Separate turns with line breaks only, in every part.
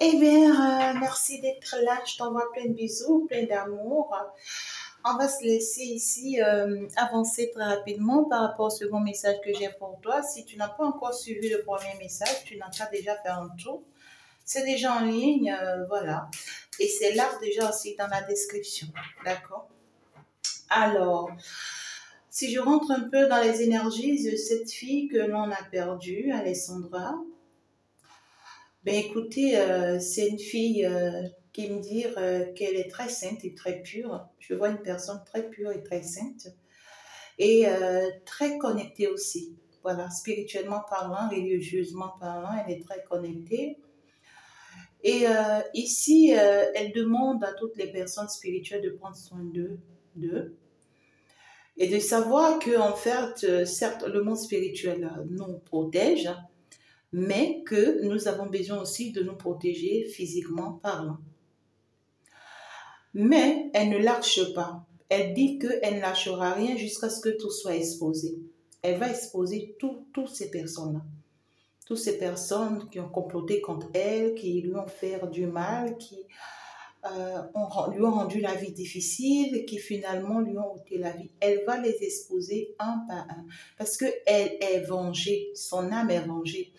Eh bien, merci d'être là. Je t'envoie plein de bisous, plein d'amour. On va se laisser ici avancer très rapidement par rapport au second message que j'ai pour toi. Si tu n'as pas encore suivi le premier message, tu n'as qu'à déjà faire un tour. C'est déjà en ligne, voilà. Et c'est là déjà aussi dans la description. D'accord? Alors, si je rentre un peu dans les énergies de cette fille que l'on a perdue, Alessandra, ben écoutez, c'est une fille qui me dit qu'elle est très sainte et très pure. Je vois une personne très pure et très sainte et très connectée aussi. Voilà, spirituellement parlant, religieusement parlant, elle est très connectée. Et ici, elle demande à toutes les personnes spirituelles de prendre soin d'eux et de savoir que en fait, certes, le monde spirituel nous protège, mais que nous avons besoin aussi de nous protéger physiquement parlant. Mais elle ne lâche pas. Elle dit qu'elle ne lâchera rien jusqu'à ce que tout soit exposé. Elle va exposer toutes ces personnes-là. Toutes ces personnes qui ont comploté contre elle, qui lui ont fait du mal, qui lui ont rendu la vie difficile, qui finalement lui ont ôté la vie. Elle va les exposer un par un. Parce qu'elle est vengée. Son âme est vengée.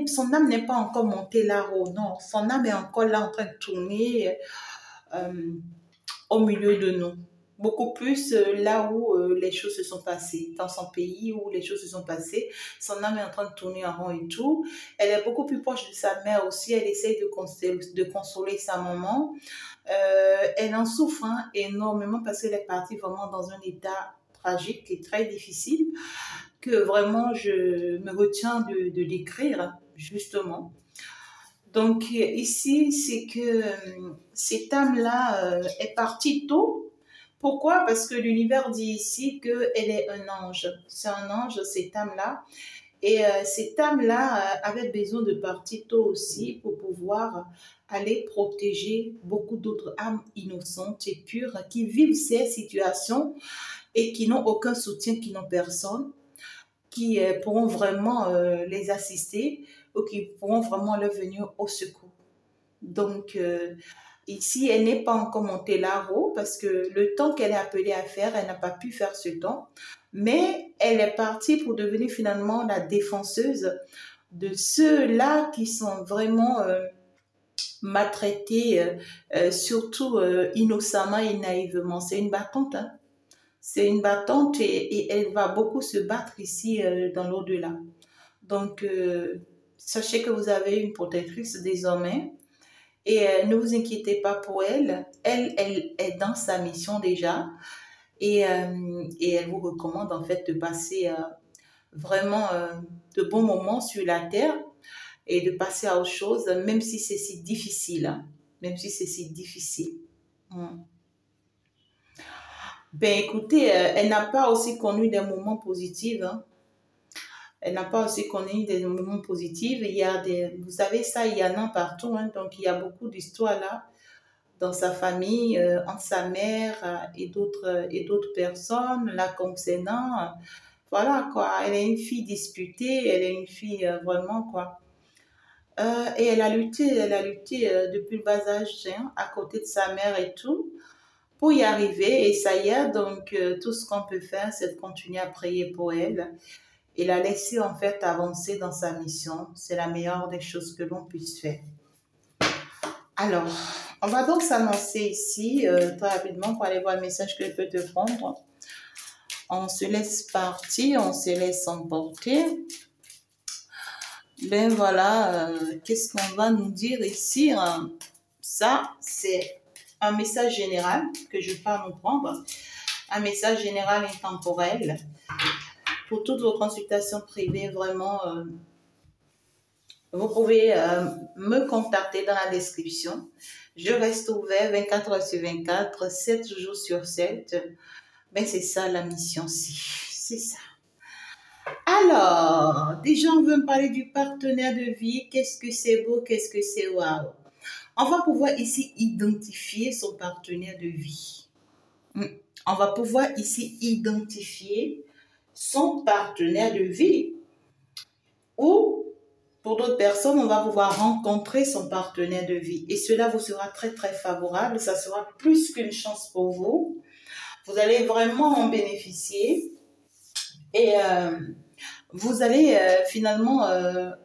Son âme n'est pas encore montée là-haut, non. Son âme est encore là en train de tourner euh, au milieu de nous. Beaucoup plus là où les choses se sont passées, dans son pays où les choses se sont passées. Son âme est en train de tourner en rond et tout. Elle est beaucoup plus proche de sa mère aussi. Elle essaye de consoler sa maman. Elle en souffre énormément parce qu'elle est partie vraiment dans un état tragique et très difficile que vraiment je me retiens de décrire justement. Donc ici, c'est que cette âme-là est partie tôt. Pourquoi? Parce que l'univers dit ici qu'elle est un ange. C'est un ange, cette âme-là. Et cette âme-là avait besoin de partir tôt aussi pour pouvoir aller protéger beaucoup d'autres âmes innocentes et pures qui vivent ces situations et qui n'ont aucun soutien, qui n'ont personne, qui pourront vraiment les assister ou qui pourront vraiment leur venir au secours. Donc, ici, elle n'est pas encore montée là-haut parce que le temps qu'elle est appelée à faire, elle n'a pas pu faire ce temps. Mais elle est partie pour devenir finalement la défenseuse de ceux-là qui sont vraiment maltraités, surtout innocemment et naïvement. C'est une battante, hein. C'est une battante et elle va beaucoup se battre ici dans l'au-delà. Donc, sachez que vous avez une protectrice désormais et ne vous inquiétez pas pour elle. Elle est dans sa mission déjà et elle vous recommande en fait de passer vraiment de bons moments sur la terre et de passer à autre chose, même si c'est si difficile. Hein. Même si c'est si difficile. Mm. Ben écoutez, elle n'a pas aussi connu des moments positifs. Hein. Elle n'a pas aussi connu des moments positifs. Il y a des, vous savez ça, il y en a partout. Hein, donc il y a beaucoup d'histoires là dans sa famille, entre sa mère et d'autres personnes la concernant. Voilà quoi. Elle est une fille disputée. Elle est une fille vraiment quoi. Et elle a lutté depuis le bas âge hein, à côté de sa mère et tout pour y arriver. Et ça y est, donc tout ce qu'on peut faire, c'est de continuer à prier pour elle et la laisser en fait avancer dans sa mission. C'est la meilleure des choses que l'on puisse faire. Alors, on va donc s'annoncer ici très rapidement pour aller voir le message que je peux te prendre. On se laisse partir, on se laisse emporter. Ben voilà, qu'est-ce qu'on va nous dire ici hein? Ça, c'est un message général que je peux nous prendre. Un message général intemporel. Pour toutes vos consultations privées, vraiment, vous pouvez me contacter dans la description. Je reste ouvert 24 heures sur 24, 7 jours sur 7. Ben, c'est ça la mission-ci. C'est ça. Alors, déjà, on veut me parler du partenaire de vie. Qu'est-ce que c'est beau, qu'est-ce que c'est waouh. On va pouvoir ici identifier son partenaire de vie. On va pouvoir ici identifier son partenaire de vie ou Pour d'autres personnes, on va pouvoir rencontrer son partenaire de vie. Et cela vous sera très, très favorable. Ça sera plus qu'une chance pour vous. Vous allez vraiment en bénéficier. Et vous allez finalement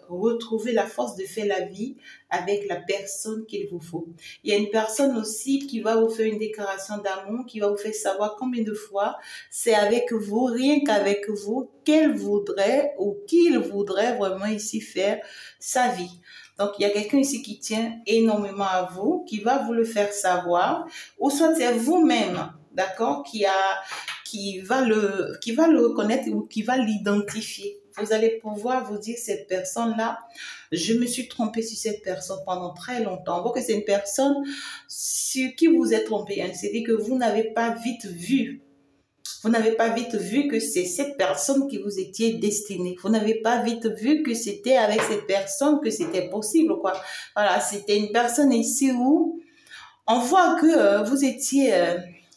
retrouver la force de faire la vie avec la personne qu'il vous faut. Il y a une personne aussi qui va vous faire une déclaration d'amour, qui va vous faire savoir combien de fois c'est avec vous, rien qu'avec vous, qu'elle voudrait ou qu'il voudrait vraiment ici faire sa vie. Donc, il y a quelqu'un ici qui tient énormément à vous, qui va vous le faire savoir, ou soit c'est vous-même, d'accord, qui va le reconnaître ou qui va l'identifier. Vous allez pouvoir vous dire, cette personne-là, je me suis trompée sur cette personne pendant très longtemps. On voit que c'est une personne sur qui vous êtes trompé. Hein. C'est-à-dire que vous n'avez pas vite vu. Vous n'avez pas vite vu que c'est cette personne qui vous étiez destinée. Vous n'avez pas vite vu que c'était avec cette personne que c'était possible, quoi. Voilà, c'était une personne ici où on voit que vous étiez...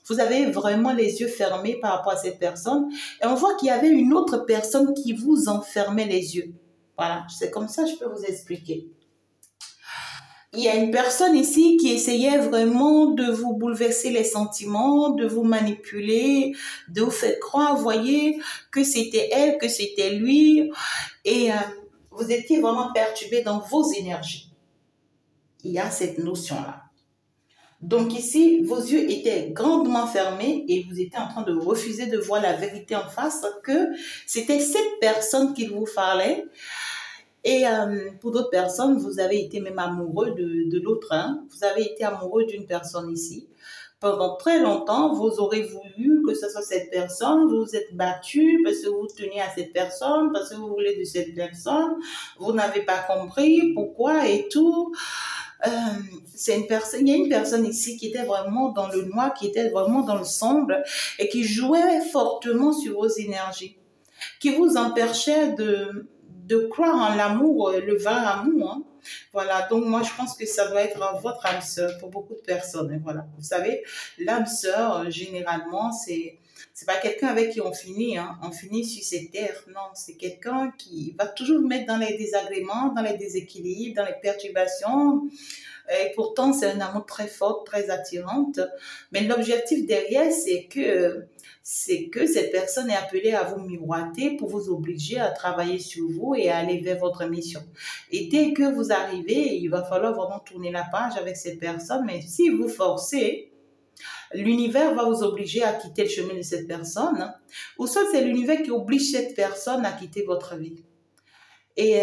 vous avez vraiment les yeux fermés par rapport à cette personne et on voit qu'il y avait une autre personne qui vous enfermait les yeux. Voilà, c'est comme ça que je peux vous expliquer. Il y a une personne ici qui essayait vraiment de vous bouleverser les sentiments, de vous manipuler, de vous faire croire, vous voyez, que c'était elle, que c'était lui. Et vous étiez vraiment perturbé dans vos énergies. Il y a cette notion-là. Donc ici, vos yeux étaient grandement fermés et vous étiez en train de refuser de voir la vérité en face, que c'était cette personne qu'il vous fallait. Et pour d'autres personnes, vous avez été même amoureux de l'autre. Hein. Vous avez été amoureux d'une personne ici. Pendant très longtemps, vous aurez voulu que ce soit cette personne, vous vous êtes battu parce que vous teniez à cette personne, parce que vous voulez de cette personne, vous n'avez pas compris pourquoi et tout. C'est une personne, il y a une personne ici qui était vraiment dans le noir, qui était vraiment dans le sombre et qui jouait fortement sur vos énergies, qui vous empêchait de croire en l'amour, le vrai amour. Hein. Voilà, donc moi je pense que ça doit être votre âme sœur pour beaucoup de personnes. Hein. Voilà, vous savez, l'âme sœur, généralement, c'est pas quelqu'un avec qui on finit, hein. On finit sur cette terre. Non, c'est quelqu'un qui va toujours vous mettre dans les désagréments, dans les déséquilibres, dans les perturbations. Et pourtant, c'est un amour très fort, très attirante. Mais l'objectif derrière, c'est que cette personne est appelée à vous miroiter pour vous obliger à travailler sur vous et à aller vers votre mission. Et dès que vous arrivez, il va falloir vraiment tourner la page avec cette personne. Mais si vous forcez, l'univers va vous obliger à quitter le chemin de cette personne. Ou soit c'est l'univers qui oblige cette personne à quitter votre vie. Et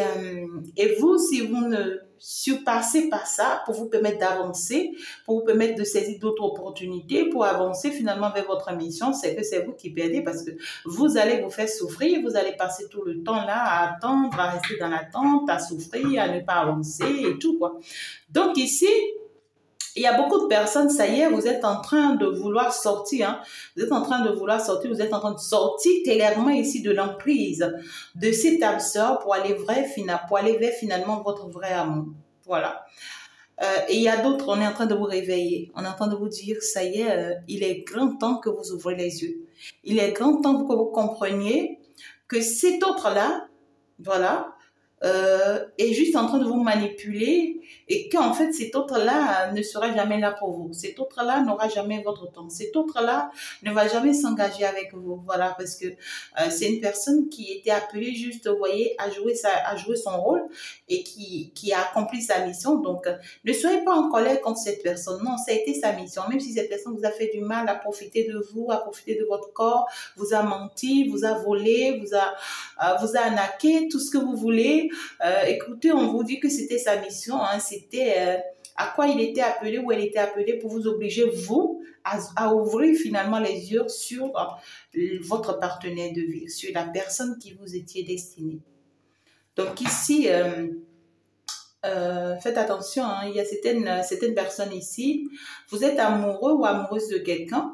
vous, si vous ne surpassez pas ça pour vous permettre d'avancer, pour vous permettre de saisir d'autres opportunités, pour avancer finalement vers votre mission, c'est que c'est vous qui perdez parce que vous allez vous faire souffrir, vous allez passer tout le temps là à attendre, à rester dans l'attente, à souffrir, à ne pas avancer et tout quoi. Donc ici, il y a beaucoup de personnes, ça y est, vous êtes en train de vouloir sortir. Hein. Vous êtes en train de vouloir sortir, vous êtes en train de sortir clairement ici de l'emprise de cette âme sœur pour aller vers finalement votre vrai amour. Voilà. Et il y a d'autres, on est en train de vous réveiller. On est en train de vous dire, ça y est, il est grand temps que vous ouvrez les yeux. Il est grand temps que vous compreniez que cet autre-là, voilà, est juste en train de vous manipuler et qu'en fait cet autre-là ne sera jamais là pour vous. Cet autre-là n'aura jamais votre temps. Cet autre-là ne va jamais s'engager avec vous. Voilà, parce que c'est une personne qui était appelée juste, vous voyez, à jouer son rôle et qui a accompli sa mission. Donc, ne soyez pas en colère contre cette personne. Non, ça a été sa mission. Même si cette personne vous a fait du mal, à profiter de vous, à profiter de votre corps, vous a menti, vous a volé, vous a arnaqué, tout ce que vous voulez. Écoutez, on vous dit que c'était sa mission, hein, c'était à quoi il était appelé ou elle était appelée pour vous obliger, vous, à ouvrir finalement les yeux sur votre partenaire de vie, sur la personne qui vous étiez destinée. Donc ici, faites attention, hein, il y a certaines personnes ici, vous êtes amoureux ou amoureuse de quelqu'un,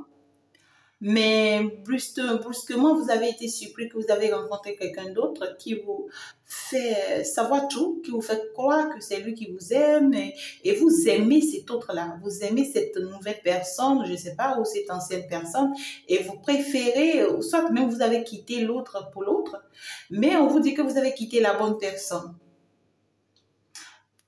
mais brusquement, vous avez été surpris que vous avez rencontré quelqu'un d'autre qui vous fait savoir tout, qui vous fait croire que c'est lui qui vous aime et vous aimez cet autre-là. Vous aimez cette nouvelle personne, je ne sais pas, ou cette ancienne personne, et vous préférez, ou soit même vous avez quitté l'autre pour l'autre, mais on vous dit que vous avez quitté la bonne personne.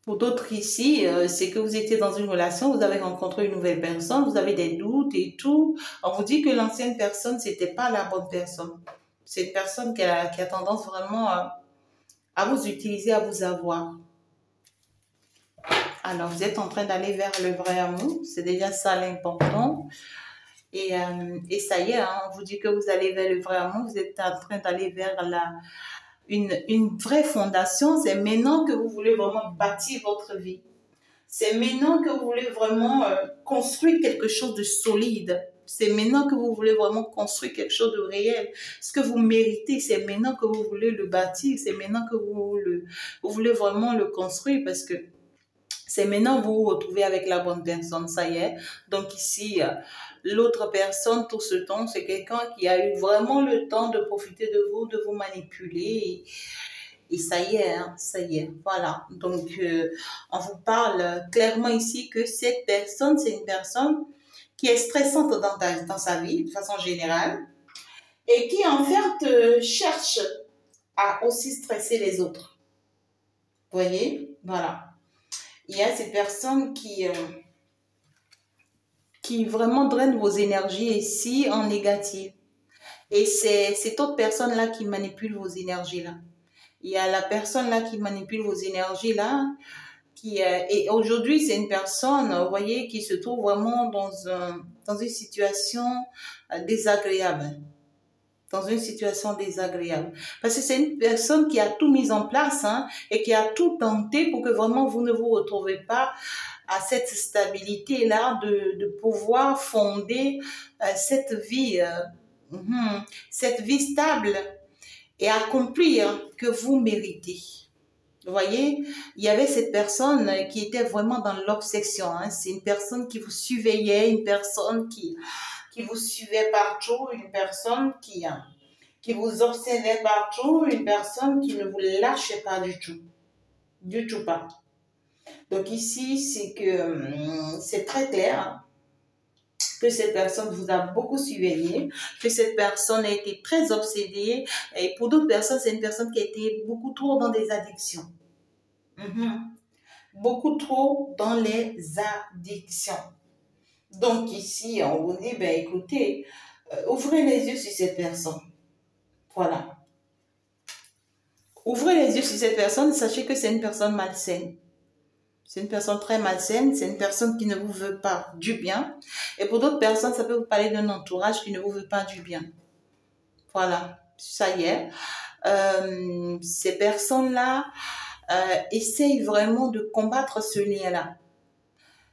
Pour d'autres ici, c'est que vous étiez dans une relation, vous avez rencontré une nouvelle personne, vous avez des doutes et tout. On vous dit que l'ancienne personne, c'était pas la bonne personne. C'est une personne qui a tendance vraiment à vous utiliser, à vous avoir. Alors, vous êtes en train d'aller vers le vrai amour. C'est déjà ça l'important. Et ça y est, hein, on vous dit que vous allez vers le vrai amour. Vous êtes en train d'aller vers une vraie fondation. C'est maintenant que vous voulez vraiment bâtir votre vie. C'est maintenant que vous voulez vraiment construire quelque chose de solide. C'est maintenant que vous voulez vraiment construire quelque chose de réel. Ce que vous méritez, c'est maintenant que vous voulez le bâtir. C'est maintenant que vous voulez vraiment le construire parce que c'est maintenant que vous vous retrouvez avec la bonne personne. Ça y est. Donc ici, l'autre personne, tout ce temps, c'est quelqu'un qui a eu vraiment le temps de profiter de vous manipuler. Et ça y est, hein, ça y est, voilà. Donc, on vous parle clairement ici que cette personne, c'est une personne qui est stressante dans sa vie, de façon générale, et qui, en fait, cherche à aussi stresser les autres. Vous voyez? Voilà. Il y a ces personnes qui vraiment drainent vos énergies ici en négatif. Et c'est cette autre personne-là qui manipule vos énergies-là. Il y a la personne là qui manipule vos énergies là, et aujourd'hui c'est une personne, vous voyez, qui se trouve vraiment dans une situation désagréable. Dans une situation désagréable. Parce que c'est une personne qui a tout mis en place hein, et qui a tout tenté pour que vraiment vous ne vous retrouvez pas à cette stabilité-là de pouvoir fonder cette vie stable et accomplir que vous méritez. Vous voyez, il y avait cette personne qui était vraiment dans l'obsession. Hein. C'est une personne qui vous surveillait, une personne qui vous suivait partout, une personne qui vous observait partout, une personne qui ne vous lâchait pas du tout. Du tout pas. Donc ici, c'est que c'est très clair que cette personne vous a beaucoup surveillé, que cette personne a été très obsédée. Et pour d'autres personnes, c'est une personne qui a été beaucoup trop dans des addictions. Beaucoup trop dans les addictions. Donc ici, on vous dit, ben écoutez, ouvrez les yeux sur cette personne. Voilà. Ouvrez les yeux sur cette personne, sachez que c'est une personne malsaine. C'est une personne très malsaine, c'est une personne qui ne vous veut pas du bien. Et pour d'autres personnes, ça peut vous parler d'un entourage qui ne vous veut pas du bien. Voilà, ça y est. Ces personnes-là essayent vraiment de combattre ce lien-là.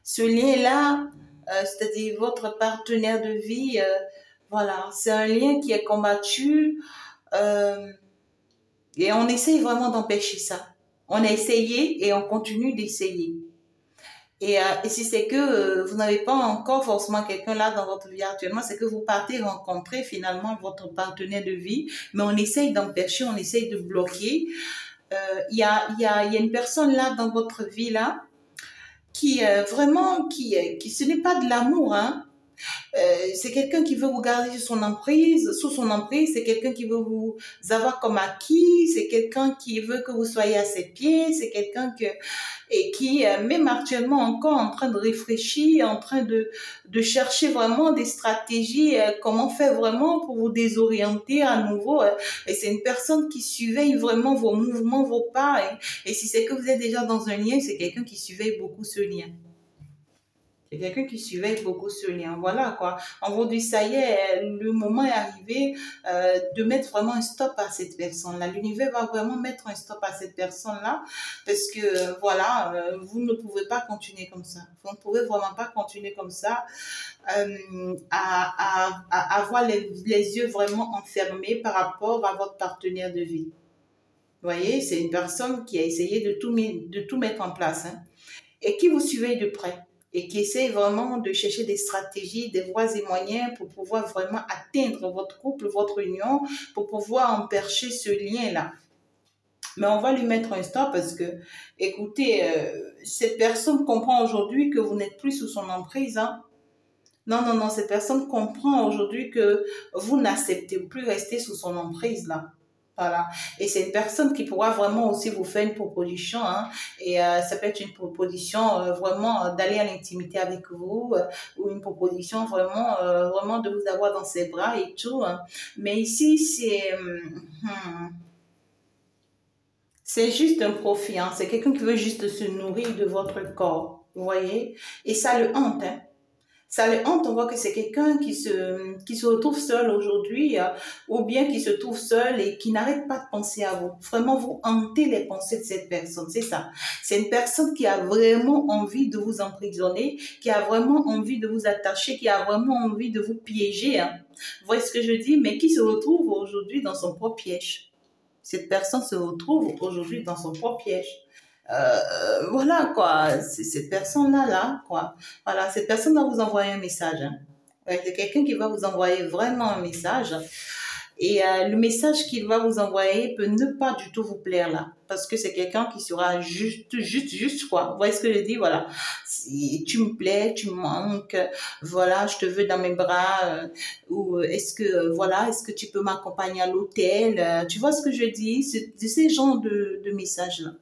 Ce lien-là, c'est-à-dire votre partenaire de vie, voilà, c'est un lien qui est combattu et on essaye vraiment d'empêcher ça. On a essayé et on continue d'essayer. Et si c'est que vous n'avez pas encore forcément quelqu'un là dans votre vie actuellement, c'est que vous partez rencontrer finalement votre partenaire de vie, mais on essaye d'empêcher, on essaye de bloquer. Il y a une personne là dans votre vie là qui vraiment, ce n'est pas de l'amour, hein. C'est quelqu'un qui veut vous garder sous son emprise, c'est quelqu'un qui veut vous avoir comme acquis, c'est quelqu'un qui veut que vous soyez à ses pieds, c'est quelqu'un qui même actuellement encore en train de réfléchir, en train de chercher vraiment des stratégies, comment faire vraiment pour vous désorienter à nouveau. Et c'est une personne qui surveille vraiment vos mouvements, vos pas. Et si c'est que vous êtes déjà dans un lien, c'est quelqu'un qui surveille beaucoup ce lien. C'est quelqu'un qui surveille beaucoup ce lien. Voilà quoi. On vous dit, ça y est, le moment est arrivé de mettre vraiment un stop à cette personne-là. L'univers va vraiment mettre un stop à cette personne-là parce que, voilà, vous ne pouvez pas continuer comme ça. Vous ne pouvez vraiment pas continuer comme ça à avoir les yeux vraiment enfermés par rapport à votre partenaire de vie. Vous voyez, c'est une personne qui a essayé de tout mettre en place hein, et qui vous surveille de près. Et qui essaie vraiment de chercher des stratégies, des voies et moyens pour pouvoir vraiment atteindre votre couple, votre union, pour pouvoir empêcher ce lien-là. Mais on va lui mettre un stop parce que, écoutez, cette personne comprend aujourd'hui que vous n'êtes plus sous son emprise. Hein. Non, cette personne comprend aujourd'hui que vous n'acceptez plus rester sous son emprise là. Voilà. Et c'est une personne qui pourra vraiment aussi vous faire une proposition, hein. Et ça peut être une proposition vraiment d'aller à l'intimité avec vous, ou une proposition vraiment, vraiment de vous avoir dans ses bras et tout, hein. Mais ici, c'est juste un profit, hein. C'est quelqu'un qui veut juste se nourrir de votre corps, vous voyez. Et ça le hante, hein. Ça le hante, on voit que c'est quelqu'un qui se retrouve seul aujourd'hui, ou bien qui se trouve seul et qui n'arrête pas de penser à vous. Vraiment, vous hantez les pensées de cette personne, c'est ça. C'est une personne qui a vraiment envie de vous emprisonner, qui a vraiment envie de vous attacher, qui a vraiment envie de vous piéger, hein. Vous voyez ce que je dis? Mais qui se retrouve aujourd'hui dans son propre piège. Cette personne se retrouve aujourd'hui dans son propre piège. Voilà quoi, c'est cette personne-là, quoi. Voilà, cette personne va vous envoyer un message, hein. Ouais, c'est quelqu'un qui va vous envoyer vraiment un message. Et le message qu'il va vous envoyer peut ne pas du tout vous plaire là. Parce que c'est quelqu'un qui sera juste, quoi. Vous voyez ce que je dis? Voilà. Si tu me plais, tu me manques, voilà, je te veux dans mes bras, ou est-ce que, voilà, est-ce que tu peux m'accompagner à l'hôtel? Tu vois ce que je dis? C'est ces genres de messages-là.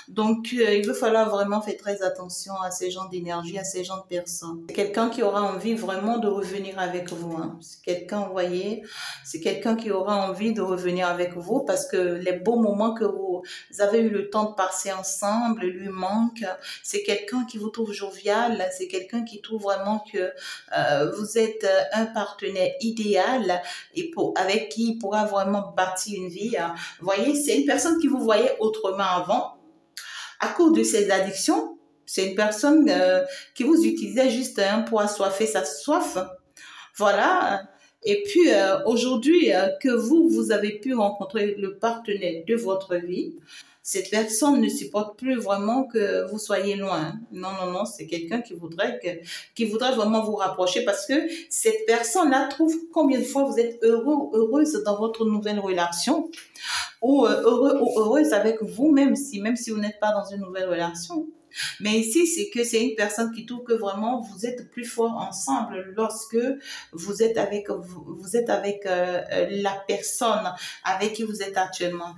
Donc, il va falloir vraiment faire très attention à ces genres d'énergie, à ces genres de personnes. C'est quelqu'un qui aura envie vraiment de revenir avec vous, hein. C'est quelqu'un, vous voyez, c'est quelqu'un qui aura envie de revenir avec vous parce que les beaux moments que vous avez eu le temps de passer ensemble lui manquent. C'est quelqu'un qui vous trouve jovial, c'est quelqu'un qui trouve vraiment que vous êtes un partenaire idéal et avec qui il pourra vraiment bâtir une vie, hein. Vous voyez, c'est une personne qui vous voyait autrement avant. À cause de ses addictions, c'est une personne qui vous utilisait juste pour assoiffer sa soif. Voilà. Et puis, aujourd'hui, que vous avez pu rencontrer le partenaire de votre vie, cette personne ne supporte plus vraiment que vous soyez loin. Non, non, non, c'est quelqu'un qui voudrait vraiment vous rapprocher parce que cette personne-là trouve combien de fois vous êtes heureux ou heureuse dans votre nouvelle relation, ou heureux ou heureuse avec vous, même si vous n'êtes pas dans une nouvelle relation. Mais ici, c'est que c'est une personne qui trouve que vraiment vous êtes plus fort ensemble lorsque vous êtes avec la personne avec qui vous êtes actuellement.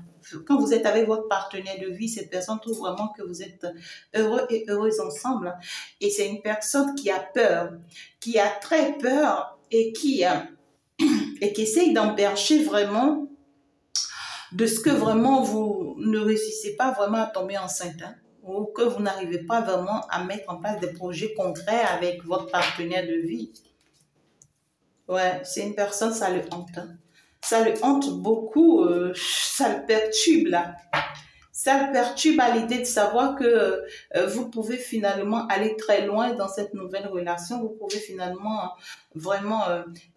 Quand vous êtes avec votre partenaire de vie, cette personne trouve vraiment que vous êtes heureux et heureuse ensemble. Et c'est une personne qui a peur, qui a très peur et qui essaye d'empêcher vraiment de ce que vraiment vous ne réussissez pas vraiment à tomber enceinte, hein, ou que vous n'arrivez pas vraiment à mettre en place des projets concrets avec votre partenaire de vie. Ouais, c'est une personne, ça le hante, hein. Ça le hante beaucoup, ça le perturbe là. Ça le perturbe à l'idée de savoir que vous pouvez finalement aller très loin dans cette nouvelle relation. Vous pouvez finalement vraiment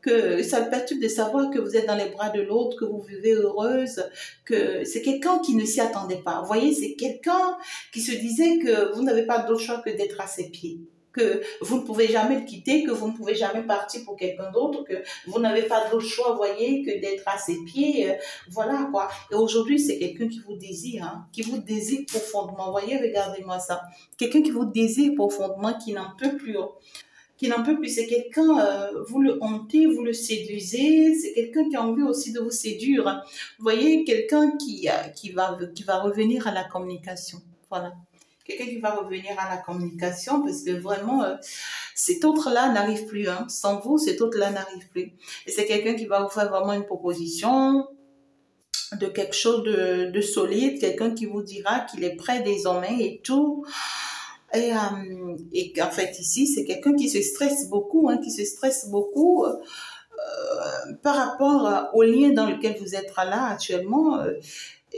que ça le perturbe de savoir que vous êtes dans les bras de l'autre, que vous vivez heureuse, que c'est quelqu'un qui ne s'y attendait pas. Vous voyez, c'est quelqu'un qui se disait que vous n'avez pas d'autre choix que d'être à ses pieds, que vous ne pouvez jamais le quitter, que vous ne pouvez jamais partir pour quelqu'un d'autre, que vous n'avez pas d'autre choix, vous voyez, que d'être à ses pieds, voilà quoi. Et aujourd'hui, c'est quelqu'un qui vous désire, hein, qui vous désire profondément. Vous voyez, regardez-moi ça. Quelqu'un qui vous désire profondément, qui n'en peut plus, hein, qui n'en peut plus. C'est quelqu'un, vous le hantez, vous le séduisez, c'est quelqu'un qui a envie aussi de vous séduire, hein. Vous voyez, quelqu'un qui va revenir à la communication, voilà. Quelqu'un qui va revenir à la communication parce que vraiment, cet autre-là n'arrive plus, hein. Sans vous, cet autre-là n'arrive plus. Et c'est quelqu'un qui va vous faire vraiment une proposition de quelque chose de solide, quelqu'un qui vous dira qu'il est prêt désormais et tout. Et en fait, ici, c'est quelqu'un qui se stresse beaucoup, hein, qui se stresse beaucoup par rapport au lien dans lequel vous êtes là actuellement.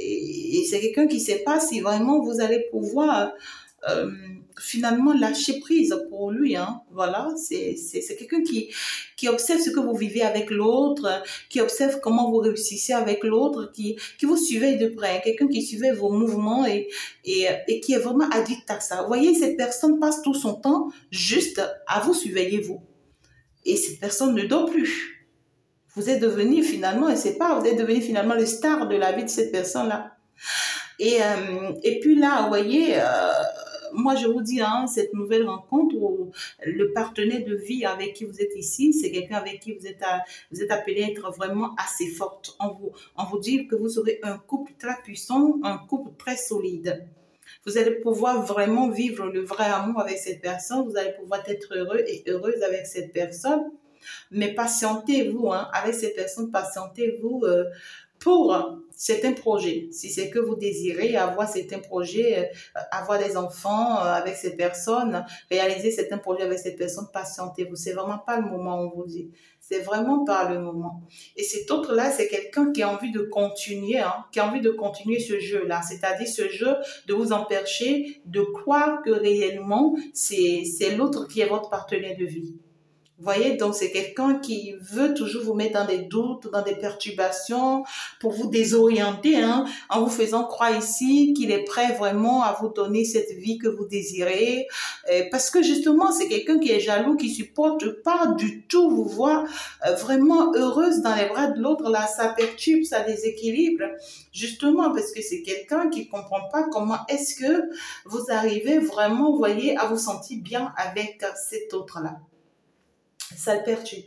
Et c'est quelqu'un qui ne sait pas si vraiment vous allez pouvoir finalement lâcher prise pour lui, hein. Voilà, c'est quelqu'un qui observe ce que vous vivez avec l'autre, qui observe comment vous réussissez avec l'autre, qui vous surveille de près, quelqu'un qui surveille vos mouvements et qui est vraiment addict à ça. Vous voyez, cette personne passe tout son temps juste à vous surveiller, vous. Et cette personne ne dort plus. Vous êtes devenu finalement, vous êtes devenu finalement le star de la vie de cette personne-là. Et puis là, vous voyez, moi je vous dis, hein, cette nouvelle rencontre ou le partenaire de vie avec qui vous êtes ici, c'est quelqu'un avec qui vous êtes appelé à être vraiment assez forte. On vous dit que vous aurez un couple très puissant, un couple très solide. Vous allez pouvoir vraiment vivre le vrai amour avec cette personne. Vous allez pouvoir être heureux et heureuse avec cette personne. Mais patientez-vous, hein, avec cette personne, patientez-vous pour certains projets. Si c'est que vous désirez avoir certains projets, avoir des enfants avec cette personne, réaliser certains projets avec cette personne, patientez-vous. C'est vraiment pas le moment, on vous dit. C'est vraiment pas le moment. Et cet autre-là, c'est quelqu'un qui a envie de continuer, hein, qui a envie de continuer ce jeu-là. C'est-à-dire ce jeu de vous empêcher de croire que réellement, c'est l'autre qui est votre partenaire de vie. Vous voyez, donc c'est quelqu'un qui veut toujours vous mettre dans des doutes, dans des perturbations, pour vous désorienter, hein, en vous faisant croire ici qu'il est prêt vraiment à vous donner cette vie que vous désirez. Parce que justement, c'est quelqu'un qui est jaloux, qui supporte pas du tout vous voir vraiment heureuse dans les bras de l'autre. Là, ça perturbe, ça déséquilibre. Justement, parce que c'est quelqu'un qui comprend pas comment est-ce que vous arrivez vraiment, vous voyez, à vous sentir bien avec cet autre-là. Ça le perturbe.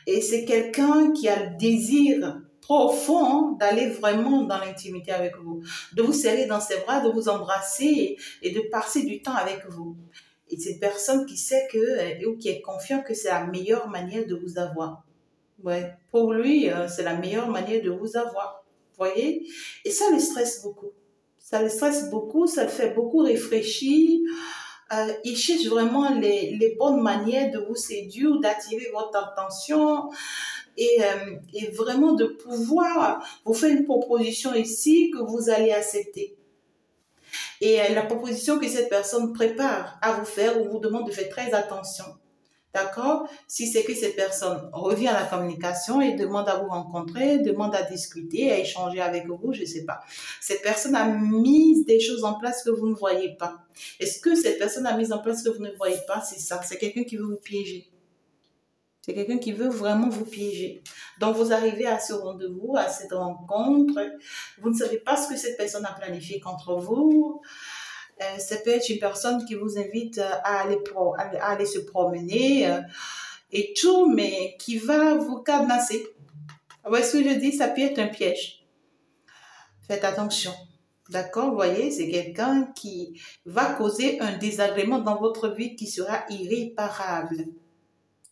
Et c'est quelqu'un qui a le désir profond d'aller vraiment dans l'intimité avec vous, de vous serrer dans ses bras, de vous embrasser et de passer du temps avec vous. Et c'est une personne qui sait que, ou qui est confiant que c'est la meilleure manière de vous avoir. Ouais. Pour lui, c'est la meilleure manière de vous avoir. Vous voyez? Et ça le stresse beaucoup. Ça le stresse beaucoup, ça le fait beaucoup réfléchir. Il cherche vraiment les bonnes manières de vous séduire, d'attirer votre attention et vraiment de pouvoir vous faire une proposition ici que vous allez accepter. Et la proposition que cette personne prépare à vous faire, on vous demande de faire très attention. D'accord? Si c'est que cette personne revient à la communication et demande à vous rencontrer, demande à discuter, à échanger avec vous, je ne sais pas. Cette personne a mis des choses en place que vous ne voyez pas. Est-ce que cette personne a mis en place que vous ne voyez pas? C'est ça. C'est quelqu'un qui veut vous piéger. C'est quelqu'un qui veut vraiment vous piéger. Donc, vous arrivez à ce rendez-vous, à cette rencontre. Vous ne savez pas ce que cette personne a planifié contre vous. Ça peut être une personne qui vous invite à aller se promener et tout, mais qui va vous cadenasser. Vous voyez ce que je dis? Ça peut être un piège. Faites attention. D'accord? Vous voyez, c'est quelqu'un qui va causer un désagrément dans votre vie qui sera irréparable.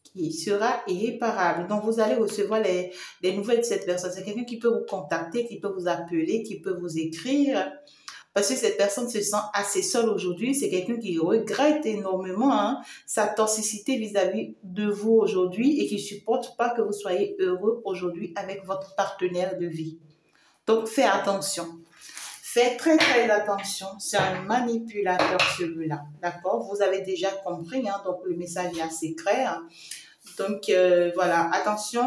Qui sera irréparable. Donc, vous allez recevoir les nouvelles de cette personne. C'est quelqu'un qui peut vous contacter, qui peut vous appeler, qui peut vous écrire. Parce que cette personne se sent assez seule aujourd'hui. C'est quelqu'un qui regrette énormément hein, sa toxicité vis-à-vis de vous aujourd'hui et qui ne supporte pas que vous soyez heureux aujourd'hui avec votre partenaire de vie. Donc, faites attention. Faites très, très attention. C'est un manipulateur celui-là. D'accord? Vous avez déjà compris. Hein, donc, le message est assez clair. Donc, voilà. Attention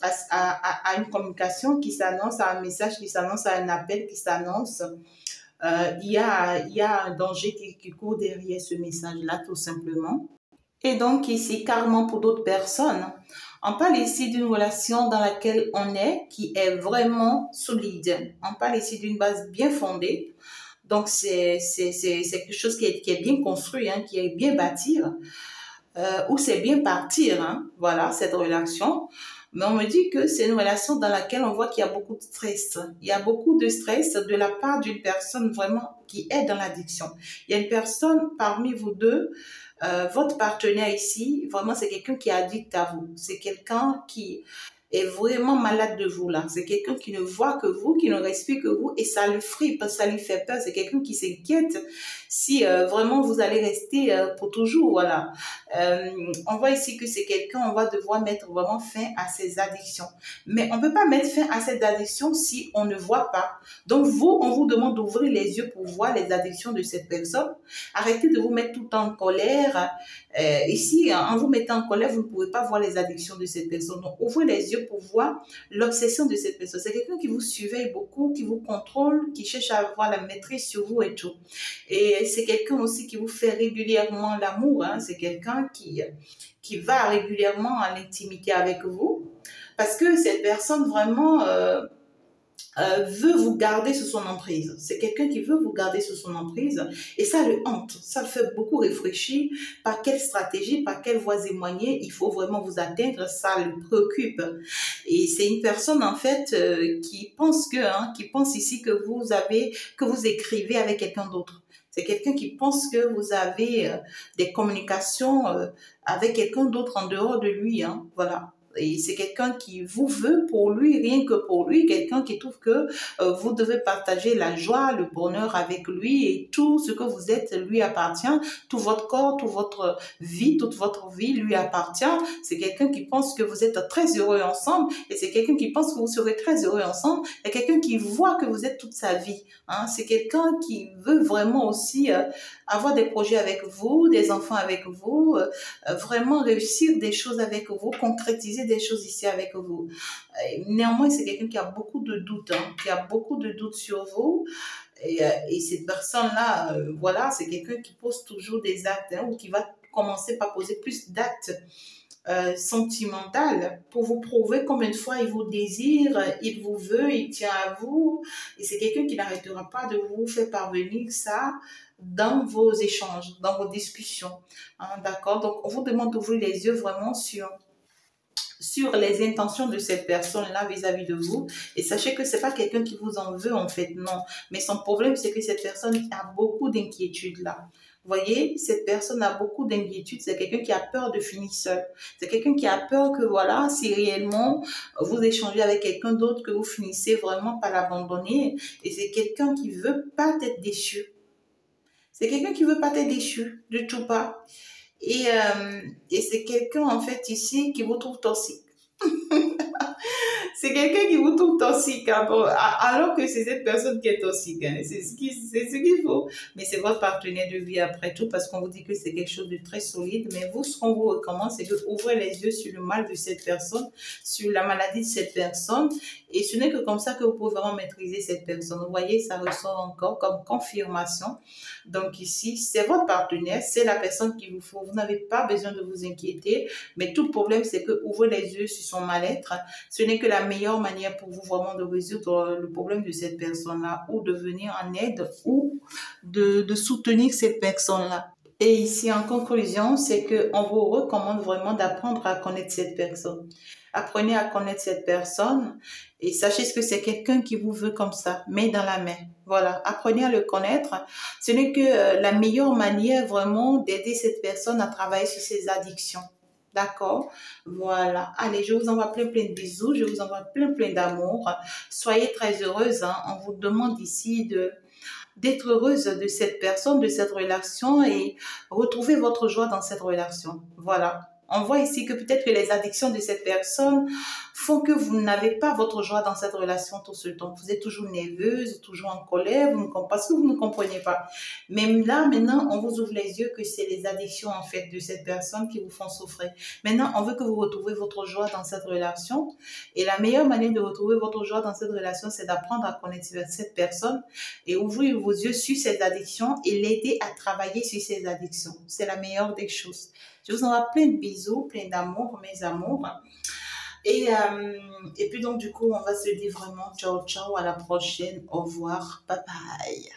à une communication qui s'annonce, à un message qui s'annonce, à un appel qui s'annonce. Il y a un danger qui court derrière ce message-là, tout simplement. Et donc, ici, carrément pour d'autres personnes, on parle ici d'une relation dans laquelle on est, qui est vraiment solide. On parle ici d'une base bien fondée. Donc, c'est quelque chose qui est bien construit, hein, qui est bien bâti, ou c'est bien partir, hein, voilà, cette relation. Mais on me dit que c'est une relation dans laquelle on voit qu'il y a beaucoup de stress. Il y a beaucoup de stress de la part d'une personne vraiment qui est dans l'addiction. Il y a une personne parmi vous deux, votre partenaire ici, vraiment c'est quelqu'un qui est addict à vous. C'est quelqu'un qui est vraiment malade de vous là. C'est quelqu'un qui ne voit que vous, qui ne respire que vous et ça le fripe, ça lui fait peur. C'est quelqu'un qui s'inquiète si vraiment vous allez rester pour toujours, voilà. On voit ici que c'est quelqu'un, on va devoir mettre vraiment fin à ses addictions. Mais on ne peut pas mettre fin à cette addiction si on ne voit pas. Donc vous, on vous demande d'ouvrir les yeux pour voir les addictions de cette personne. Arrêtez de vous mettre tout le temps en colère. Ici, en vous mettant en colère, vous ne pouvez pas voir les addictions de cette personne. Donc ouvrez les yeux pour voir l'obsession de cette personne. C'est quelqu'un qui vous surveille beaucoup, qui vous contrôle, qui cherche à avoir la maîtrise sur vous et tout. Et c'est quelqu'un aussi qui vous fait régulièrement l'amour. Hein. C'est quelqu'un qui va régulièrement à l'intimité avec vous. Parce que cette personne vraiment veut vous garder sous son emprise. C'est quelqu'un qui veut vous garder sous son emprise et ça le hante, ça le fait beaucoup réfléchir par quelle stratégie, par quelle voie éloignée il faut vraiment vous atteindre, ça le préoccupe. Et c'est une personne en fait qui pense ici que vous écrivez avec quelqu'un d'autre. C'est quelqu'un qui pense que vous avez des communications avec quelqu'un d'autre en dehors de lui, hein, voilà. Et c'est quelqu'un qui vous veut pour lui, rien que pour lui, quelqu'un qui trouve que vous devez partager la joie, le bonheur avec lui et tout ce que vous êtes lui appartient, tout votre corps, toute votre vie lui appartient. C'est quelqu'un qui pense que vous êtes très heureux ensemble et c'est quelqu'un qui pense que vous serez très heureux ensemble. C'est quelqu'un qui voit que vous êtes toute sa vie. Hein. C'est quelqu'un qui veut vraiment aussi avoir des projets avec vous, des enfants avec vous, vraiment réussir des choses avec vous, concrétiser des choses ici avec vous. Néanmoins, c'est quelqu'un qui a beaucoup de doutes, hein, qui a beaucoup de doutes sur vous. Et cette personne-là, voilà, c'est quelqu'un qui pose toujours des actes, hein, ou qui va commencer par poser plus d'actes sentimental pour vous prouver combien de fois il vous désire, il vous veut, il tient à vous. Et c'est quelqu'un qui n'arrêtera pas de vous faire parvenir ça dans vos échanges, dans vos discussions. Hein, d'accord? Donc, on vous demande d'ouvrir les yeux vraiment sur les intentions de cette personne-là vis-à-vis de vous. Et sachez que c'est pas quelqu'un qui vous en veut, en fait, non. Mais son problème, c'est que cette personne a beaucoup d'inquiétudes là. Vous voyez, cette personne a beaucoup d'inquiétudes. C'est quelqu'un qui a peur de finir seul. C'est quelqu'un qui a peur que, voilà, si réellement vous échangez avec quelqu'un d'autre, que vous finissez vraiment par l'abandonner. Et c'est quelqu'un qui veut pas être déçu. C'est quelqu'un qui veut pas être déçu, du tout pas. Et c'est quelqu'un, en fait, ici, qui vous trouve toxique. C'est quelqu'un qui vous trouve toxique, hein, bon, alors que c'est cette personne qui est toxique. Hein, c'est ce qu'il faut. Mais c'est votre partenaire de vie après tout, parce qu'on vous dit que c'est quelque chose de très solide. Mais vous, ce qu'on vous recommande, c'est d'ouvrir les yeux sur le mal de cette personne, sur la maladie de cette personne. Et ce n'est que comme ça que vous pouvez vraiment maîtriser cette personne. Vous voyez, ça ressort encore comme confirmation. Donc ici, c'est votre partenaire, c'est la personne qu'il vous faut. Vous n'avez pas besoin de vous inquiéter. Mais tout le problème, c'est que ouvrez les yeux sur son mal-être. Ce n'est que la meilleure manière pour vous vraiment de résoudre le problème de cette personne-là ou de venir en aide ou de soutenir cette personne-là. Et ici, en conclusion, c'est qu'on vous recommande vraiment d'apprendre à connaître cette personne. Apprenez à connaître cette personne et sachez que c'est quelqu'un qui vous veut comme ça, main dans la main. Voilà, apprenez à le connaître. Ce n'est que la meilleure manière vraiment d'aider cette personne à travailler sur ses addictions. D'accord? Voilà. Allez, je vous envoie plein de bisous. Je vous envoie plein d'amour. Soyez très heureuse. Hein. On vous demande ici d'être heureuse de cette personne, de cette relation et retrouver votre joie dans cette relation. Voilà. On voit ici que peut-être que les addictions de cette personne font que vous n'avez pas votre joie dans cette relation tout ce temps. Vous êtes toujours nerveuse, toujours en colère, parce que vous ne comprenez pas. Même là, maintenant, on vous ouvre les yeux que c'est les addictions en fait de cette personne qui vous font souffrir. Maintenant, on veut que vous retrouviez votre joie dans cette relation. Et la meilleure manière de retrouver votre joie dans cette relation, c'est d'apprendre à connaître cette personne et ouvrir vos yeux sur ses addictions et l'aider à travailler sur ses addictions. C'est la meilleure des choses. Je vous envoie plein de bisous, plein d'amour, mes amours. Et puis donc, du coup, on va se dire vraiment ciao, ciao, à la prochaine. Au revoir, bye bye.